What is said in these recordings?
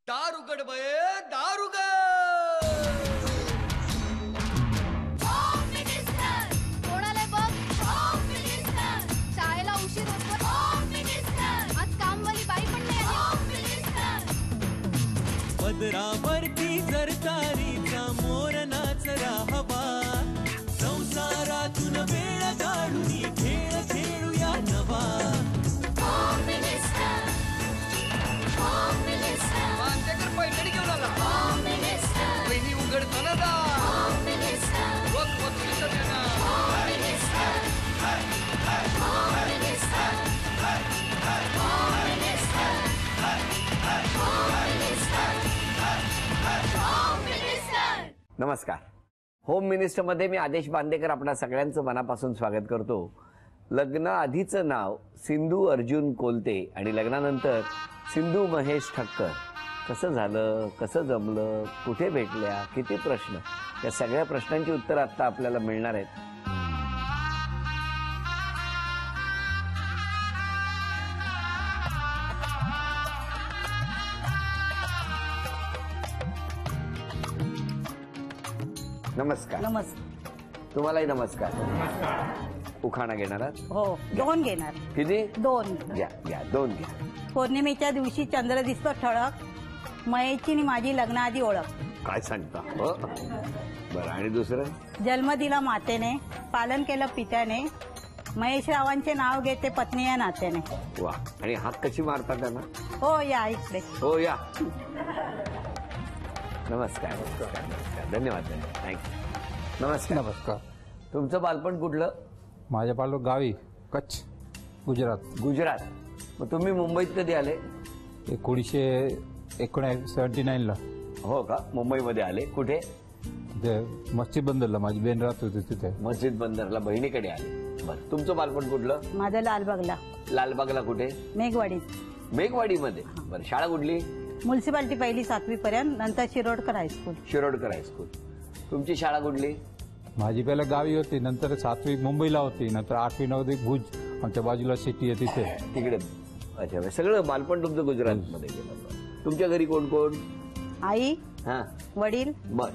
दार उघड बये, दार उघड. कोणाला बघ, शाळेला उशीर होतो. आज कामवाली बाई पण नाही आली. पदरावरती सरकारीचा मोर नाचरा हवा, संसारातून वेळ काढून खेळ खेळूया नवा. मांतेकर पैठणी घेऊन आला. पहिली उघडताना नमस्कार. होम मिनिस्टरमध्ये मी आदेश बांदेकर आपणा सगळ्यांचं मनापासून स्वागत करतो. लग्न आधीचं नाव सिंधू अर्जुन कोलते आणि लग्नानंतर सिंधू महेश ठक्कर. कसं झालं, कसं जमलं, कुठे भेटल्या, किती प्रश्न, या सगळ्या प्रश्नांची उत्तर आता आपल्याला मिळणार आहेत. नमस्कार. नमस्कार. तुम्हालाही नमस्कार. उखाणा घेणार आहात? हो, 2 घेणार. किती? 2. घ्या घ्या, 2 घ्या. पौर्णिमेच्या दिवशी चंद्र दिसतो ठळक, मयेची नि माझी लग्नाआधी ओळख. काय सांगता? बरं, आणि दुसरं? जन्म दिला मातेने, पालन केलं पित्याने, महेश रावांचे नाव घेते पत्नी या नात्याने. वा. आणि हात कशी मारता त्यांना? हो, या इकडे. हो, या. नमस्कार. नमस्कार. धन्यवाद. थँक्यू. नमस्कार. नमस्कार. तुमचं बालपण कुठलं? माझ्या पालो गावी कच्छ, गुजरात. गुजरात. मग तुम्ही मुंबईत कधी आले? 1979ला. हो का? मुंबईमध्ये आले. कुठे? तिथे मस्जिद बंदरला माझी बहीण राहत होती तिथे. मस्जिद बंदरला बहिणीकडे आले. बरं. तुमचं बालपण कुठलं? माझं लालबागला. लालबागला कुठे? मेघवाडीत. मेघवाडीमध्ये. बरं. शाळा कुठली? म्युन्सिपाल्टी पहिली 7वी पर्यंत, नंतर शिरोडकर हायस्कूल. शिरोडकर हायस्कूल. तुमची शाळा कुठली? माझी पहिला गावी होती, नंतर 7वी मुंबईला होती, नंतर 8वी 9वी भुज आमच्या बाजूला सिटी आहे तिथे. तिकडे. अच्छा. सगळं बालपण तुमचं गुजरातमध्ये गेलं. तुमच्या घरी कोण कोण? आई, हा, वडील बर.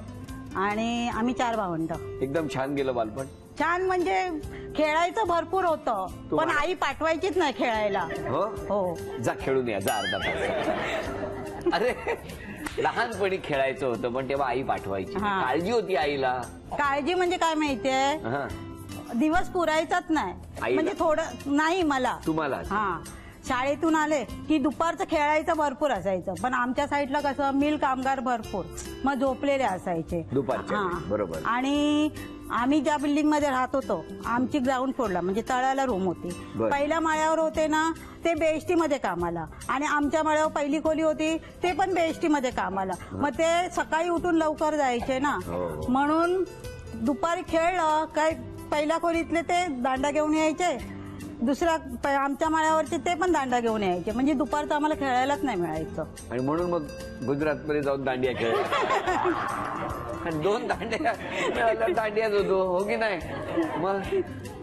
आणि आम्ही 4 भावंड. एकदम छान गेलं बालपण. छान म्हणजे खेळायचं भरपूर होतं, पण तुम्हाला? आई पाठवायचीच नाही खेळायला. हो हो. जा खेळून या, जा अर्धा तास. अरे, लहानपणी खेळायचं होतं पण तेव्हा आई पाठवायची. हा. काळजी होती आईला. काळजी म्हणजे काय माहितीये, हा. दिवस पुरायचाच नाही. आईला? म्हणजे थोडं नाही मला. तुम्हाला? हा. शाळेतून आले की दुपारचं खेळायचं भरपूर असायचं, पण आमच्या साईडला कसं मिल कामगार भरपूर, मग झोपलेले असायचे दुपारच्या हा. वेळी. बरोबर. आणि आम्ही ज्या बिल्डिंग मध्ये राहत होतो, आमची ग्राउंड फ्लोरला म्हणजे तळाला रूम होती. बर. पहिल्या माळ्यावर होते ना ते बेएसटी मध्ये कामाला, आणि आमच्या माळ्यावर पहिली खोली होती ते पण बेएसटी मध्ये कामाला. मग ते सकाळी उठून लवकर जायचे ना, हो. म्हणून दुपारी खेळलं काय पहिल्या खोलीतले ते दांडा घेऊन यायचे, दुसऱ्या आमच्या माळ्यावरचे ते पण दांडा घेऊन यायचे, म्हणजे दुपारचं आम्हाला खेळायलाच नाही मिळायचं. आणि म्हणून मग गुजरातमध्ये जाऊन दांडिया खेळ. 2 दांडियाच होतो, हो की नाही? मग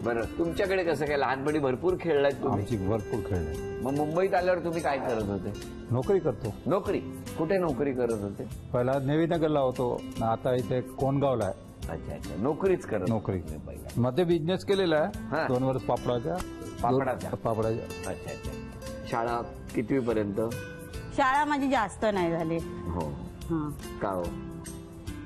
बरं, तुमच्याकडे कसं काय? लहानपणी भरपूर खेळलाय तुम्ही? आमची भरपूर खेळले. मग मुंबईत आल्यावर तुम्ही काय करत होते? नोकरी करतो. नोकरी? कुठे नोकरी करत होते? पहिला नेवीनगरला होतो, आता इथे कोणगावला आहे. अच्छा अच्छा. नोकरीच करत नोकरी. होते पहिला. मध्ये बिझनेस केलेला हा. आहे 2 वर्ष पापडाच्या. पापडाच्या? पापडाच्या. अच्छा अच्छा. शाळा कितवी पर्यंत? शाळा माझी जास्त नाही झाली. हो. हा. का हो?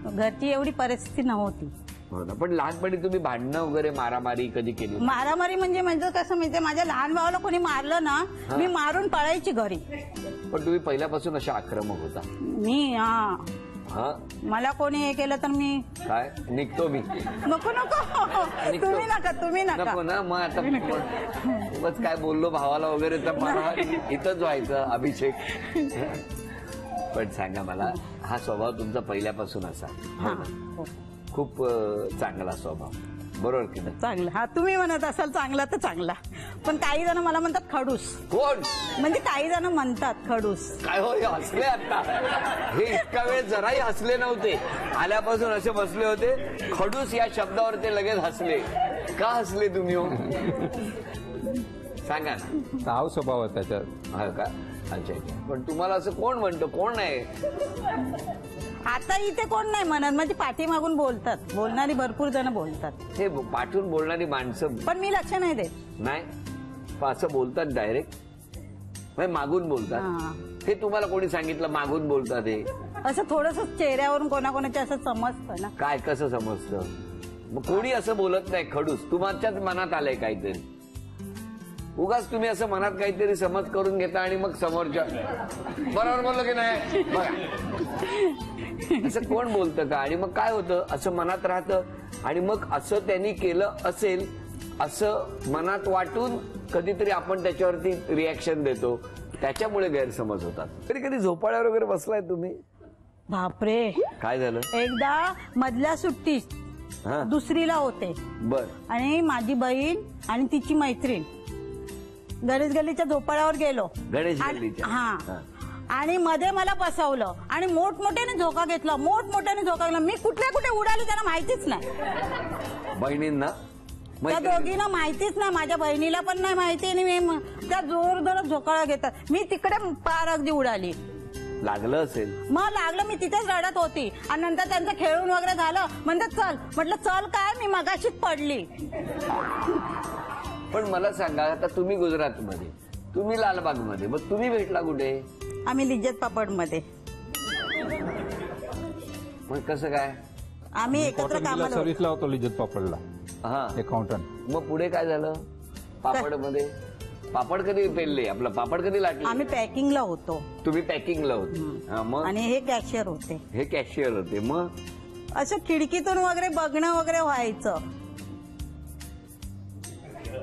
घरची एवढी परिस्थिती नव्हती. हो ना. पण लहानपणी तुम्ही भांडणं वगैरे मारामारी कधी केली? मारामारी म्हणजे म्हणजे कसं माहितीये, माझ्या लहान भावाला कोणी मारलं ना, हा. मी मारून पळायची घरी. पण तुम्ही पहिल्यापासून अशा आक्रमक होता? मी हा, मला कोणी हे केलं तर मी काय निघतो मी. नको तुम्ही नका, तुम्ही नका. नको ना. मग आता खूपच काय बोललो भावाला वगैरे तर मला इथंच व्हायचं अभिषेक. पण सांगा मला, हा स्वभाव तुमचा पहिल्यापासून असा? हा. हो. खूप चांगला स्वभाव, बरोबर की नाही? चांगला. हा, तुम्ही म्हणत असाल चांगला तर चांगला, पण काही जण मला म्हणतात खडूस. कोण? म्हणजे काही जण म्हणतात खडूस. काय हो, हे हसले आता. हे इतका वेळ जराही हसले नव्हते. आल्यापासून असे बसले होते. खडूस या शब्दावर ते लगेच हसले. का हसले तुम्ही हो? सांगा ना. हा स्वभाव आहे त्याच्यात. हा का? अच्छा. पण तुम्हाला असं कोण म्हणतं, कोण नाही? आता इथे कोण नाही म्हणत, म्हणजे पाठीमागून बोलतात, बोलणारी भरपूर जण बोलतात. हे पाठून बोलणारी माणसं पण मी लक्ष नाही देत. नाही, पण असं बोलतात डायरेक्ट, म्हणजे मागून बोलतात. हे तुम्हाला कोणी सांगितलं मागून बोलतात? हे असं थोडस चेहऱ्यावरून कोणाकोणाच्या असं समजतं ना. काय कसं समजतं? मग कोणी असं बोलत नाही खडूस, तुमच्याच मनात आलंय काहीतरी. उगाच तुम्ही असं मनात काहीतरी समज करून घेता आणि मग समोरच्या बरोबर बोललो की नाही बघा. असं कोण बोलतं का? आणि मग काय होतं, असं मनात राहतं आणि मग असं त्यांनी केलं असेल असं मनात वाटून कधीतरी आपण त्याच्यावरती रिॲक्शन देतो, त्याच्यामुळे गैरसमज होतात. कधी कधी झोपाळ्यावर वगैरे बसलाय तुम्ही? बापरे, काय झालं? एकदा मधल्या सुट्टीत हा, दुसरीला होते बर. आणि माझी बहीण आणि तिची मैत्रीण गणेश गल्लीच्या झोपाळ्यावर गेलो. गणेश आणि- गल्लीच्या? हा. हा. आणि मध्ये मला बसवलं आणि मोठमोठ्याने झोका घेतला, मोठमोठ्याने झोका घेतला. मी कुठे उडाली त्यांना माहितीच नाही. बहिणींना त्या दोघींना माहितीच नाही, माझ्या बहिणीला पण नाही माहिती. आणि मी त्या जोरदार झोकाळा घेतात, मी तिकडे पार अगदी उडाली. लागलं असेल? मग लागलं, मी तिथेच रडत होती. आणि नंतर त्यांचं खेळून वगैरे झालं, म्हणतात चल. म्हटलं चल काय, मी मगाशीच पडली. पण मला सांगा, आता तुम्ही गुजरातमध्ये, तुम्ही लालबागमध्ये, मग तुम्ही भेटला कुठे? आम्ही लिज्जत पापडमध्ये. मग कसं काय? आम्ही एकत्र कॉटन कामाला होतो. सर्व्हिसला होतो लिज्जत पापडला, हा, अकाउंटंट. मग पुढे काय झालं? पापडमध्ये पापड कधी पेलले? आपलं पापड कधी लाटले? आम्ही पॅकिंगला होतो तुम्ही पॅकिंगला होते. हा, मग आणि हे कॅशियर होते. हे कॅशियर होते. मग असं खिडकीतून वगैरे बघणं वगैरे व्हायचं.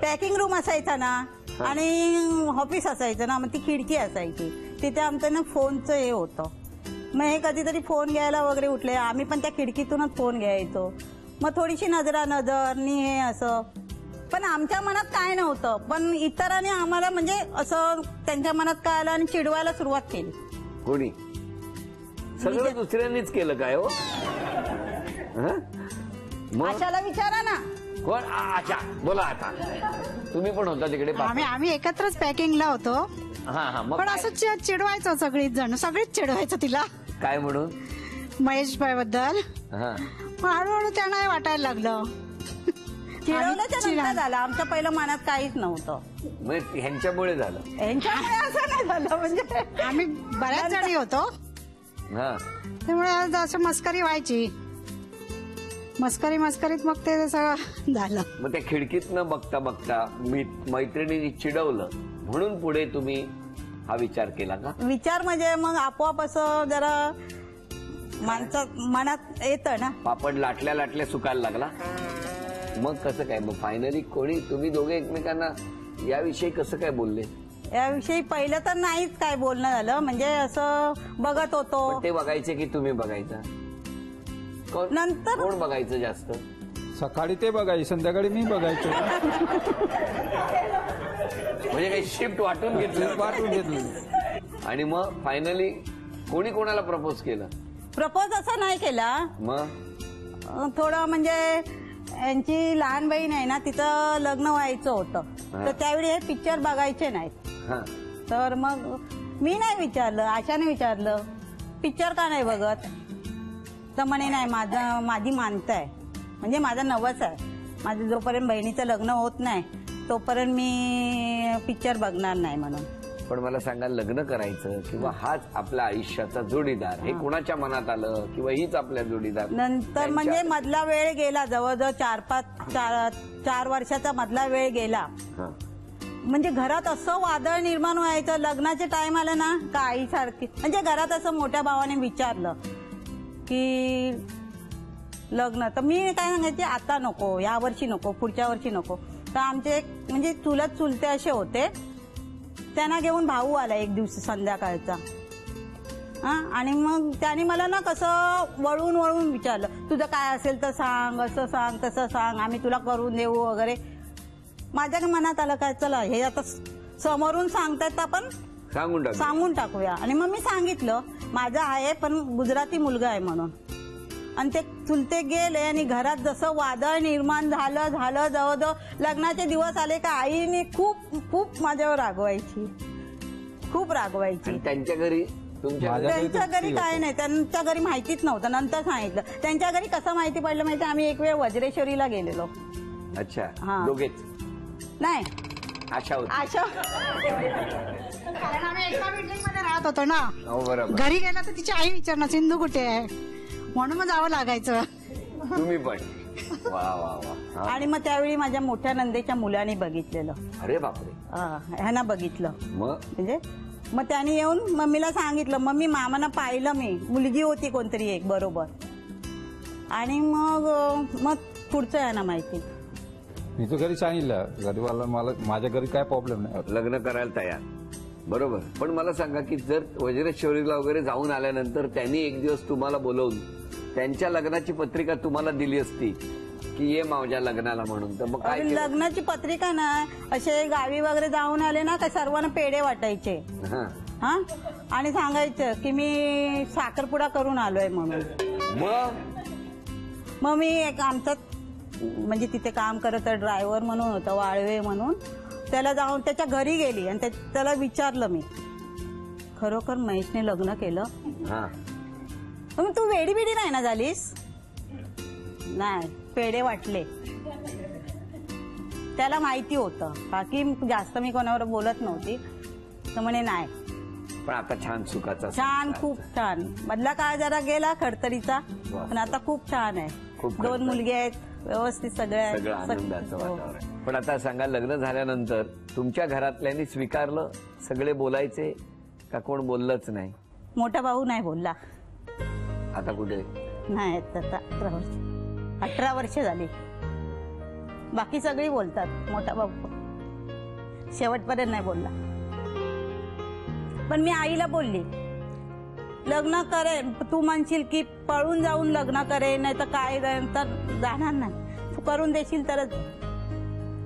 पॅकिंग रूम असायचा ना आणि ऑफिस असायचं ना, मग ती खिडकी असायची, तिथे आमचं ना फोनचं हे होतं. मग हे कधीतरी फोन घ्यायला वगैरे उठले, आम्ही पण त्या खिडकीतूनच फोन घ्यायचो. मग थोडीशी नजरानजरनी हे असं. पण आमच्या मनात काय नव्हतं, पण इतरांनी आम्हाला म्हणजे असं त्यांच्या मनात काय आलं आणि चिडवायला सुरुवात केली. कोणी? सगळं दुसऱ्यांनीच केलं काय हो? हं? मग आशाला विचारा ना. कोण? अच्छा, बोला आता. तुम्ही पण होता तिकडे? आम्ही एकत्रच पॅकिंगला होतो. हा हा, मग पण काय? असं चिडवायचं सगळीच जण, सगळीच चिडवायचं तिला काय म्हणून? महेश भाई बद्दल. हा, मग हळूहळू त्यांना वाटायला लागलं. चिडवल्याच्या नंतर झालं, आमच्या पहिलं मनात काहीच नव्हतं. मग ह्यांच्यामुळे झालं? यांच्यामुळे असं नाही झालं, म्हणजे आम्ही बऱ्याच जणी होतो, हा, त्यामुळे असं मस्करी व्हायची. मस्करीत मग ते सगळं झालं. मग त्या खिडकीत न बघता बघता मैत्रिणीने चिडवलं म्हणून पुढे तुम्ही हा विचार केला का? विचार म्हणजे मग आपोआप असं जरा माणसा मनात येतं ना. पापड लाटल्या लाटल्या सुकायला लागला. मग कसं काय? मग फायनली कोणी, तुम्ही दोघे एकमेकांना याविषयी कसं काय बोलले? याविषयी पहिलं तर नाहीच काय बोलणं झालं, म्हणजे असं बघत होतो. पण ते बघायचे की तुम्ही बघायचा? नंतर कोण बघायचं जास्त? सकाळी ते बघायचे, संध्याकाळी मी बघायचो. म्हणजे काही शिफ्ट वाटून घेतलं? वाटून घेतलं. आणि मग फायनली कोणी कोणाला प्रपोज केलं? प्रपोज असं नाही केला. मग थोडं म्हणजे यांची लहान बहीण आहे ना, तिचं लग्न व्हायचं होतं, तर त्यावेळी हे पिक्चर बघायचे नाहीत. हा, तर मग मी नाही विचारलं, आशाने विचारलं पिक्चर का नाही बघत. तर म्हणे नाही, माझी मानता आहे, म्हणजे माझा नवस आहे, माझं जोपर्यंत बहिणीचं लग्न होत नाही तोपर्यंत मी पिक्चर बघणार नाही म्हणून. पण मला सांगा, लग्न करायचं किंवा हाच आपल्या आयुष्याचा जोडीदार, हे कोणाच्या मनात आलं? किंवा हीच आपल्या जोडीदार? नंतर म्हणजे मधला वेळ गेला, जवळजवळ 4 वर्षाचा मधला वेळ गेला. हा, म्हणजे घरात असं वादळ निर्माण व्हायचं. लग्नाचे टाइम आलं ना का आईसारखी, म्हणजे घरात असं मोठ्या भावाने विचारलं की लग्न, तर मी काय सांगायचे, आता नको, या वर्षी नको, पुढच्या वर्षी नको. तर आमचे एक म्हणजे चुलत चुलते असे होते, त्यांना घेऊन भाऊ आला एक दिवस संध्याकाळचा. हा, आणि मग त्याने मला ना कसं वळून वळून विचारलं, तुझं काय असेल तर सांग, असं सांग, तसं सांग, आम्ही तुला करून देऊ वगैरे. माझ्या मनात आलं काय, चला हे आता समोरून सांगतायत आपण सांगून टाकूया. आणि मग मी सांगितलं, माझा आहे पण गुजराती मुलगा आहे म्हणून. आणि ते चुलते गेले आणि घरात जसं वादळ निर्माण झालं जवळजवळ लग्नाचे दिवस आले का आईने खूप खूप माझ्यावर रागवायची. खूप रागवायची. आणि त्यांच्या घरी तुमच्या माझ्या घरी त्यांच्या घरी काय नाही, त्यांच्या घरी माहितीच नव्हतं, नंतर सांगितलं. त्यांच्या घरी कसं माहिती पडलं माहिती, आम्ही एक वेळ वज्रेश्वरीला गेलेलो. अच्छा हा. दोघेच नाही आशा होती. आशा कारण आम्ही एका बिल्डिंग मध्ये राहत होतो ना. हो बरोबर. घरी गेला तर तिची आई विचारणार सिंधू कुठे आहे, म्हणून मग जावं लागायचं. तुम्ही पण वा वा वा. हा. आणि मग त्यावेळी माझ्या मोठ्या नंदेच्या मुलाने बघितलेलं. अरे बापरे. ह्यांना बघितलं मग म्हणजे मग त्यांनी येऊन मम्मीला सांगितलं. मम्मी मामांना पाहिलं मी, मुलगी होती कोणतरी एक बरोबर. आणि मग पुढचं आहे ना माहिती. मी तर घरी सांगितलं घरीवाला मला माझ्या घरी काय प्रॉब्लेम नाही. लग्न करायला तयार बरोबर. पण मला सांगा की जर वज्रेश्वरीला वगैरे जाऊन आल्यानंतर त्यांनी एक दिवस तुम्हाला बोलवून त्यांच्या लग्नाची पत्रिका तुम्हाला दिली असती की ये माझ्या लग्नाला म्हणून, तर मग काय अरे केलं? लग्नाची पत्रिका ना असे गावी वगैरे जाऊन आले ना, तर सर्वांना पेढे वाटायचे. हा. हा आणि सांगायचं की मी साखरपुडा करून आलोय म्हणून. मग मी एक आमचा म्हणजे तिथे काम करत ड्रायव्हर म्हणून होता, वाळवे म्हणून, त्याला जाऊन त्याच्या घरी गेली आणि त्याला विचारलं मी, खरोखर महेशने लग्न केलं? हा. मग तू वेडी बिडी नाही ना झालीस? नाही, पेढे वाटले. त्याला माहिती होतं, बाकी जास्त मी कोणावर बोलत नव्हती. तर म्हणे नाही. पण आता छान सुखाचा छान, खूप छान. मधला काळ जरा गेला खडतरीचा, पण आता खूप छान आहे. खूप 2 मुलगे आहेत, व्यवस्थित सगळं सगळं आनंदाचं हो. वातावरण. पण आता सांगा, लग्न झाल्यानंतर तुमच्या घरातल्यांनी स्वीकारलं, सगळे बोलायचे का कोण बोललंच नाही? मोठा भाऊ नाही बोलला. आता कुठे? नाही आता 18 वर्ष झाली. बाकी सगळी बोलतात, मोठा भाऊ शेवटपर्यंत नाही बोलला. पण मी आईला बोलली, लग्न करेन, तू म्हणशील की पळून जाऊन लग्न करेन, नाही तर काय तर जाणार नाही, तू करून देशील तरच.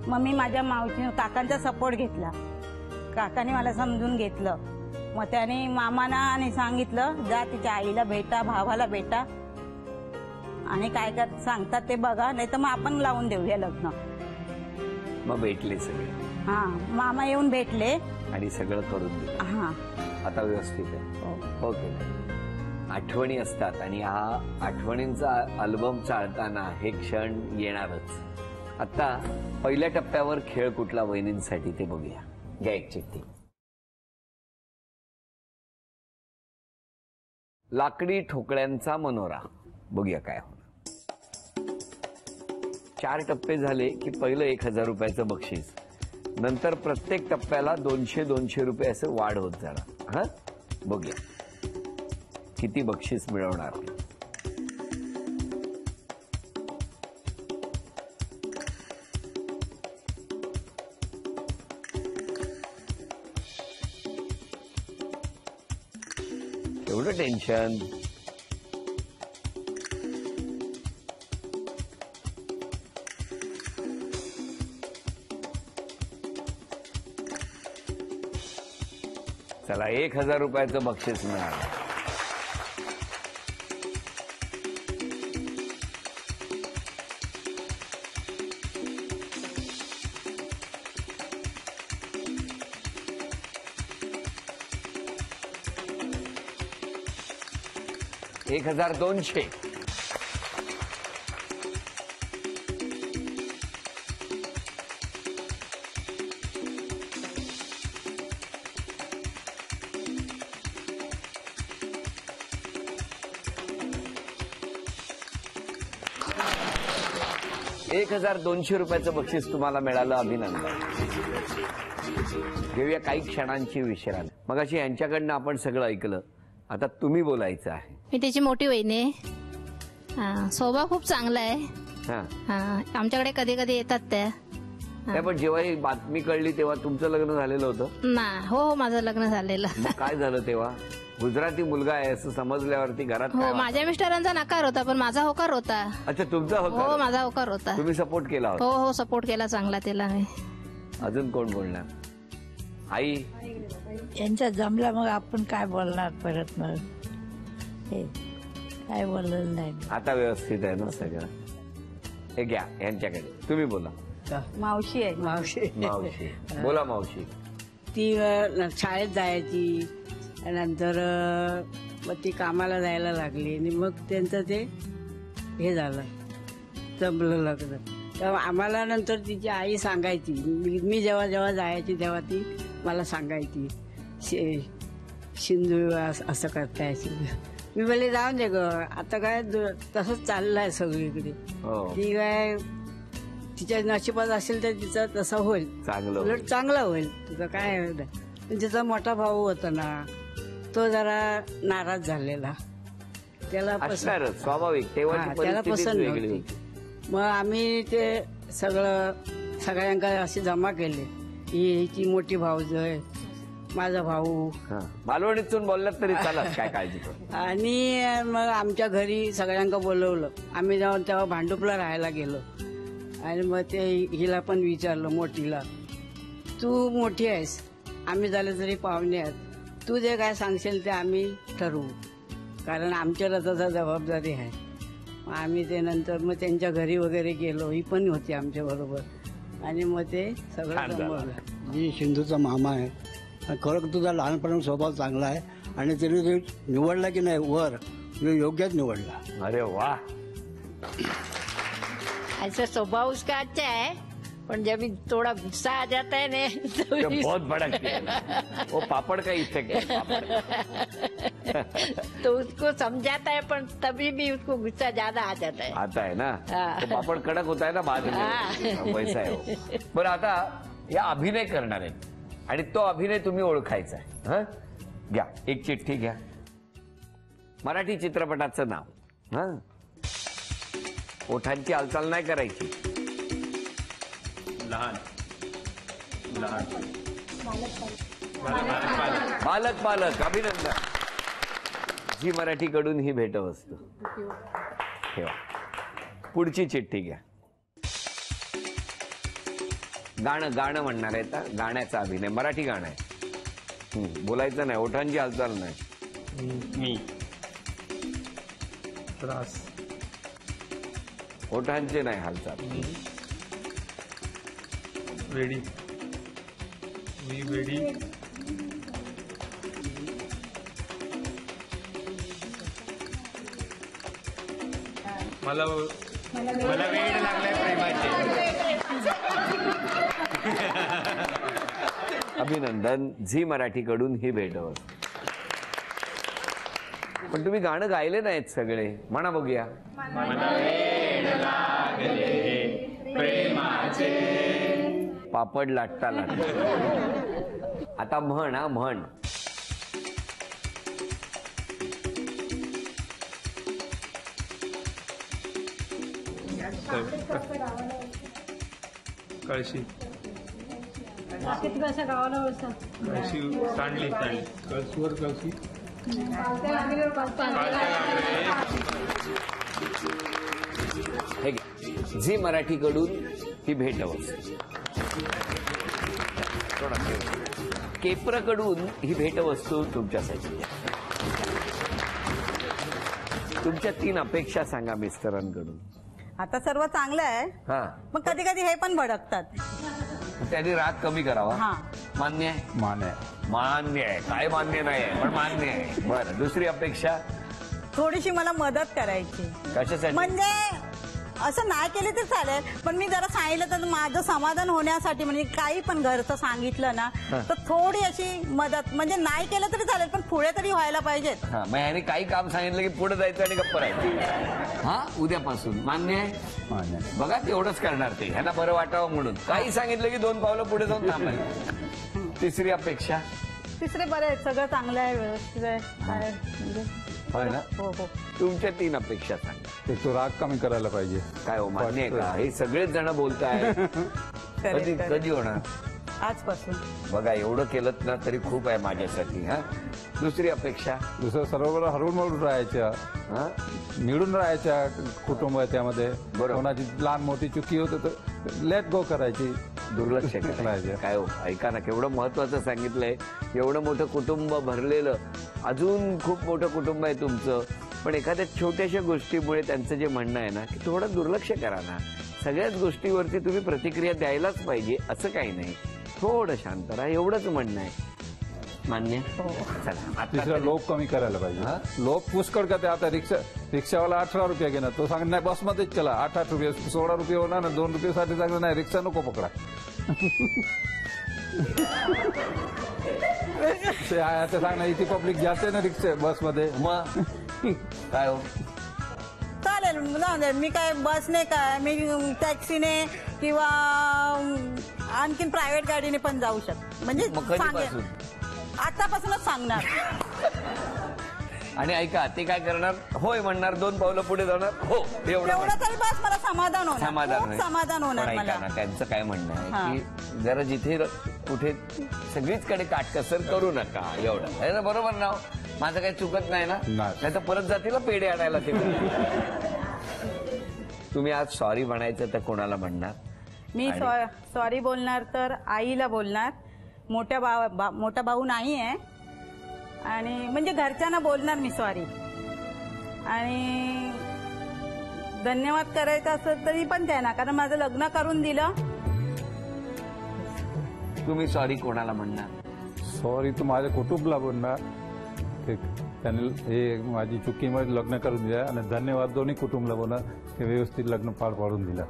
मग मी माझ्या मावशी काकांचा सपोर्ट घेतला. काकाने मला समजून घेतलं. मग त्याने मामाना आणि सांगितलं, जा तिच्या आईला भेटा, भावाला भेटा आणि काय काय सांगतात ते बघा, नाही तर मग आपण लावून देऊया लग्न. मग भेटले सगळे? हा, मामा येऊन भेटले आणि सगळं करून दिलं. हा. आता व्यवस्थित आहे? हो की नाही? आठवणी असतात आणि हा आठवणींचा अल्बम चाळताना हे क्षण येणारच. आता पहिल्या टप्प्यावर खेळ कुठला वहिनींसाठी ते बघूया. घ्या एक चिठ्ठी. लाकडी ठोकळ्यांचा मनोरा. बघूया काय होणार. 4 टप्पे झाले की पहिलं 1000 रुपयाचं बक्षीस, नंतर प्रत्येक टप्प्याला 200-200 रुपये असं वाढ होत जाणार. हा, बघूया किती बक्षीस मिळवणार. एवढं टेन्शन. चला, 1000 रुपयाचं बक्षीस मिळालं. $1200. $1200 बक्षीस तुम्हाला मिळालं. अभिनंदन. घेऊया काही क्षणांची विश्रांती. मगाशी यांच्याकडनं आपण सगळं ऐकलं, आता तुम्ही बोलायचं आहे. मी त्याची मोठी वहिनी आहे. स्वभाव खूप चांगला आहे. हा, आमच्याकडे कधी कधी येतात त्या. नाही, पण जेव्हा ही बातमी कळली तेव्हा तुमचं लग्न झालेलं होतं ना? हो, माझं लग्न झालेलं. मग काय झालं तेव्हा? गुजराती मुलगा आहे असं समजल्यावरती घरात काय हो, वाटलं? माझ्या मिस्टरांचा नकार होता, पण माझा होकार होता. अच्छा, तुमचा हो, होता? माझा होकार होता. तुम्ही सपोर्ट केला हो होता? हो, सपोर्ट केला चांगला त्याला मी. अजून कोण बोलणार? आई? यांच्या जमला, मग आपण काय बोलणार परत? मग हे काय बोललं नाही. आता व्यवस्थित आहे ना सगळं? हे घ्या यांच्याकडे, तुम्ही बोला. मावशी आहे. मावशी बोला. मावशी, ती शाळेत जायची, नंतर मग ती कामाला जायला लागली आणि मग त्यांचं ते हे झालं, जमलं लग्न. तर आम्हाला नंतर तिची आई सांगायची, मी जेव्हा जेव्हा जायची तेव्हा ती मला सांगायची, सिंधू असं करताय सिंधू. मी बोलले जाऊन दे ग, आता काय तसंच चाललंय सगळीकडे. ती काय तिच्या नशिबात असेल तर तिचं तसं होईल, उलट चांगलं होईल. तुझं काय पण तिचा मोठा भाऊ होता ना, तो जरा नाराज झालेला, त्याला स्वाभाविक त्याला पसंत नव्हती. मग आम्ही ते सगळ्यांना असे जमा केले, ही हिची मोठी भाऊज आहे, माझा भाऊ. मालवणीतून बोललात तरी चालत, काय काळजी करू. आणि मग आमच्या घरी सगळ्यांना बोलवलं. आम्ही जाऊन तेव्हा भांडुपला राहायला गेलो आणि मग ते हिला पण विचारलं, मोठीला, तू मोठी आहेस, आम्ही झाले तरी पाहुणे आहेत, तू जे काय सांगशील ते आम्ही ठरवू, कारण आमच्याला तसा जबाबदारी आहे. आम्ही ते नंतर मग त्यांच्या घरी वगैरे गेलो, ही पण होती आमच्या बरोबर आणि मग ते सगळं जमवलं. मी सिंधूचा मामा आहे. खरं तुझा लहानपणाचा स्वभाव चांगला आहे आणि तरी ते निवडला की नाही वर, योग्यच निवडला. अरे वा. ऐसा स्वभाव उसका अच्छा है, पर जब थोड़ा गुस्सा आ जाता है ना तो बहुत भड़कती है वो पापड़ का इफेक्ट है. तो उसको समझाता है, पर तभी भी उसको गुस्सा ज्यादा आ जाता है. आता है ना, तो पापड़ कडक होता है ना बाद में, वैसा है वो. बरं, आता या अभिनय करणार आहेत आणि तो अभिनय तुम्ही ओळखायचा आहे. हा, घ्या एक चिठ्ठी घ्या. मराठी चित्रपटाचं नाव. हा, ओठांची हालचाल नाही करायची. पालक पालक अभिनंदन. झी मराठीकडून ही भेटवस्तू ठेवा. पुढची चिठ्ठी घ्या. गाणं म्हणणार आहे का? गाण्याचा अभिनय, मराठी गाणं आहे. बोलायचं नाही, ओठांची हालचाल नाही. मी त्रास, ओठांचे नाही हालचाल. वेडी, मी वेडी, मला वेड लागलाय प्रेमाचे. अभिनंदन. झी मराठीकडून ही भेटवस्तू. पण तुम्ही गाणं गायले नाहीत सगळे, म्हणा बघूया. पापड लाटता लाटता. आता म्हण. हा, म्हण. कळशी, कळशी सांडली, कळशीवर कळशी. हे घे. झी मराठीकडून ही भेटवस्तू. केप्रकडून ही भेटवस्तू तुमच्यासाठी. तुमच्या 3 अपेक्षा सांगा मिस्टरांकडून. आता सर्व चांगलं आहे, हा, मग कधी कधी हे पण भडकतात. त्यांनी राग कमी करावा. हा, मान्य आहे. मान्य आहे. काय मान्य नाही आहे, पण मान्य आहे. बरं, दुसरी अपेक्षा? थोडीशी मला मदत करायची. कशासाठी? म्हणजे असं नाही केलं तर चालेल, पण मी जरा सांगितलं तर माझं समाधान होण्यासाठी, म्हणजे काही पण घरचं सांगितलं ना तर थोडी अशी मदत, म्हणजे नाही केलं तरी चालेल पण पुढे तरी व्हायला पाहिजेत. हा, मग ह्याने काही काम सांगितलं की पुढे जायचं आणि गप्प राहायचं. हा, उद्यापासून. मान्य आहे. बघा, तेवढंच करणार ते, ह्यांना बरं वाटावं म्हणून. काही सांगितलं की 2 पावलं पुढे जाऊन थांबायचं. तिसरी अपेक्षा? तिसरे बरे आहेत, सगळं चांगलं आहे, व्यवस्थित आहे. काय म्हणजे होय ना. हो हो. तुमच्या 3 अपेक्षा सांगा. एक तो राग कमी करायला पाहिजे. काय हो, मान्य आहे का? हे सगळेच जण बोलताय. कधी होणार? आजपासून. बघा, एवढं केलं ना तरी खूप आहे माझ्यासाठी. हा, दुसरी अपेक्षा? दुसरं सर्व हरवून मरून राहायच्या, मिळून राहायच्या कुटुंब त्यामध्ये. कोणाची लहान मोठी चुकी होत तर लेट गो करायची, दुर्लक्ष करायचं. काय हो, ऐका ना, केवढं महत्वाचं सांगितलंय. एवढं मोठं कुटुंब भरलेलं, अजून खूप मोठं कुटुंब आहे तुमचं, पण एखाद्या छोट्याशा गोष्टीमुळे त्यांचं जे म्हणणं आहे ना की थोडं दुर्लक्ष करा ना. सगळ्याच गोष्टीवरती तुम्ही प्रतिक्रिया द्यायलाच पाहिजे असं काही नाही. थोडं शांत राहा, एवढंच म्हणणं आहे. मान्य? चला आता तिसरा लोक कमी करायला पाहिजे. लोक पुष्कळ का ते आता रिक्षावाला 18 रुपये घेणार, तो सांग नाही बसमध्येच चला 8 रुपये 16 रुपये होणार ना, 2 रुपयासाठी सांगणार नाही रिक्षा नको पकडा. ते आता सांगणार इथे पब्लिक जास्त आहे ना रिक्षा बसमध्ये. मग काय हो, चालेल जाऊ दे. मी काय बसने काय, मी टॅक्सीने किंवा आणखीन प्रायव्हेट गाडीने पण जाऊ शकतो. म्हणजे मग कधीपासून? आतापासूनच सांगणार. आणि ऐका ते काय करणार, होय म्हणणार, 2 पावलं पुढे जाणार, हो एवढं तरी बस मला समाधान होणार, खूप नाही. समाधान पण होणार ऐका मला. ना, त्यांचं काय म्हणणं आहे की जरा जिथे कुठे सगळीचकडे काटकसर करू नका, एवढं आहे ना. बरोबर ना? माझं काही चुकत नाही ना? नाही तर परत जातील पेढे आणायला ते. तुम्ही आज सॉरी म्हणायचं तर कोणाला म्हणणार? मी सॉरी बोलणार तर आईला बोलणार. मोठा भाऊ नाही आहे, आणि म्हणजे घरच्यांना बोलणार मी सॉरी. आणि धन्यवाद करायचं असेल तरी पण त्यांना, कारण माझं लग्न करून दिलं. तुम्ही सॉरी कोणाला म्हणणार? सॉरी तू माझ्या कुटुंबाला बोलणार, त्यांनी हे माझी चुकीमध्ये लग्न करून दिलं, आणि धन्यवाद दोन्ही कुटुंबाला बोलणार की व्यवस्थित लग्न पार पाडून दिलं.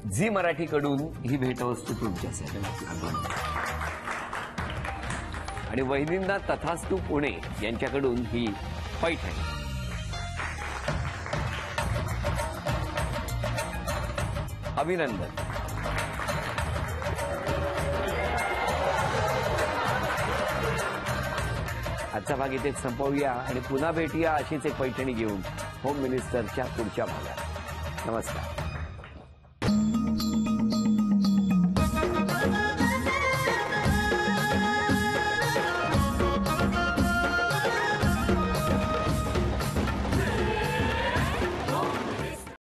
झी मराठीकडून ही भेटवस्तू तुमच्यासाठी. आणि वहिनींना तथास्तू पुणे यांच्याकडून ही पैठणी. अभिनंदन. आजचा भाग इथेच संपवूया आणि पुन्हा भेटूया अशीच एक पैठणी घेऊन होम मिनिस्टरच्या पुढच्या भागात. नमस्कार.